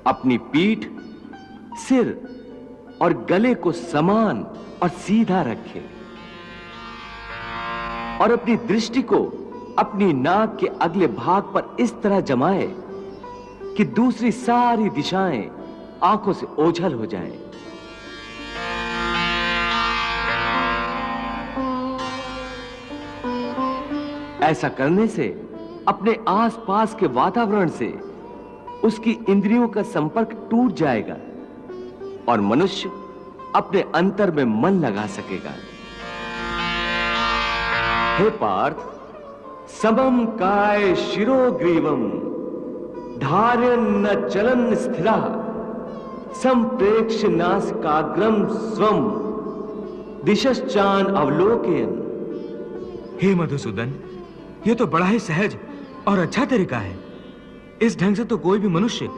अपनी पीठ, सिर और गले को समान और सीधा रखे और अपनी दृष्टि को अपनी नाक के अगले भाग पर इस तरह जमाए कि दूसरी सारी दिशाएं आंखों से ओझल हो जाएं। ऐसा करने से अपने आसपास के वातावरण से उसकी इंद्रियों का संपर्क टूट जाएगा और मनुष्य अपने अंतर में मन लगा सकेगा। हे पार्थ, समम काय शिरोग्रीवम धार्यन् न चलन स्थिरा संप्रेक्ष्य नासिकाग्रम स्वम दिशश्चान अवलोकयन्। हे मधुसूदन, यह तो बड़ा ही सहज और अच्छा तरीका है। इस ढंग से तो कोई भी मनुष्य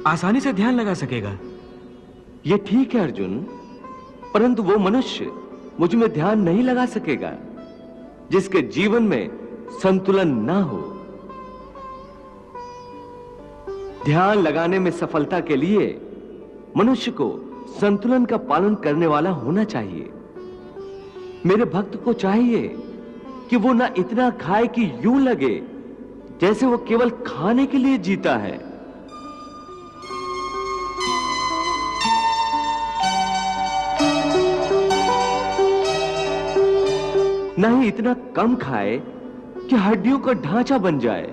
आसानी से ध्यान लगा सकेगा। यह ठीक है अर्जुन, परंतु वो मनुष्य मुझ में ध्यान नहीं लगा सकेगा जिसके जीवन में संतुलन ना हो। ध्यान लगाने में सफलता के लिए मनुष्य को संतुलन का पालन करने वाला होना चाहिए। मेरे भक्त को चाहिए कि वो ना इतना खाए कि यूं लगे जैसे वो केवल खाने के लिए जीता है, ना ही इतना कम खाए कि हड्डियों का ढांचा बन जाए,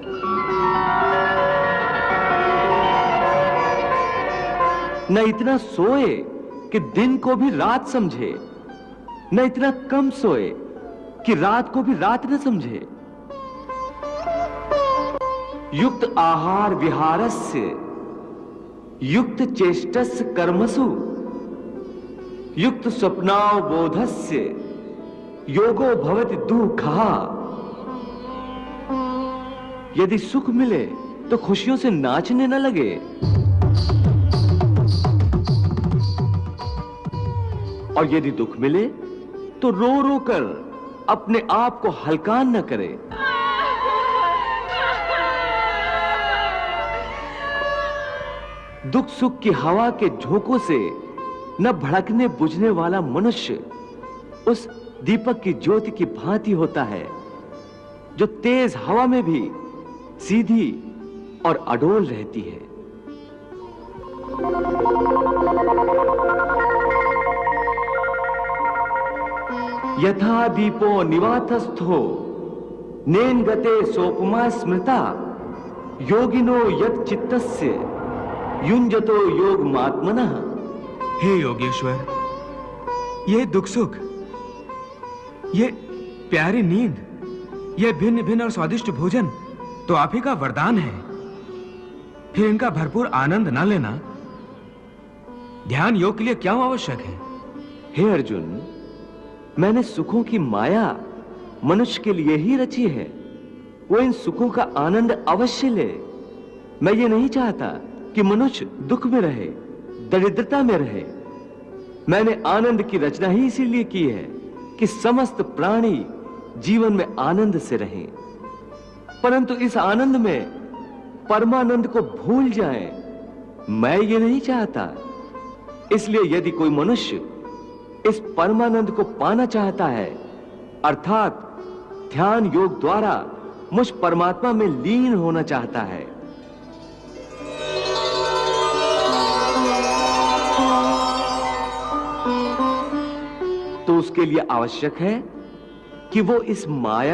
न इतना सोए कि दिन को भी रात समझे, न इतना कम सोए कि रात को भी रात न समझे। युक्त आहार विहारस्य युक्त चेष्टस्य कर्मसु युक्त स्वप्नावबोधस्य योगो भवति दुःखः। यदि सुख मिले तो खुशियों से नाचने न लगे, और यदि दुख मिले तो रो रो कर अपने आप को हलकान न करे। दुख सुख की हवा के झोंकों से न भड़कने बुझने वाला मनुष्य उस दीपक की ज्योति की भांति होता है जो तेज हवा में भी सीधी और अडोल रहती है। यथा दीपो निवातस्थो नेन गते सोपमा स्मृता योगिनो यत् चित्तस्य युञ्जतो योगमात्मनः। हे योगेश्वर, ये दुख सुख, ये प्यारी नींद, ये भिन्न भिन्न और स्वादिष्ट भोजन तो आप ही का वरदान है। फिर इनका भरपूर आनंद ना लेना ध्यान योग के लिए क्यों आवश्यक है? हे अर्जुन, मैंने सुखों की माया मनुष्य के लिए ही रची है। वो इन सुखों का आनंद अवश्य ले। मैं ये नहीं चाहता कि मनुष्य दुख में रहे, दरिद्रता में रहे। मैंने आनंद की रचना ही इसीलिए की है कि समस्त प्राणी जीवन में आनंद से रहें, परंतु इस आनंद में परमानंद को भूल जाएं, मैं ये नहीं चाहता। इसलिए यदि कोई मनुष्य इस परमानंद को पाना चाहता है, अर्थात ध्यान योग द्वारा मुझ परमात्मा में लीन होना चाहता है, तो उसके लिए आवश्यक है कि वो इस माया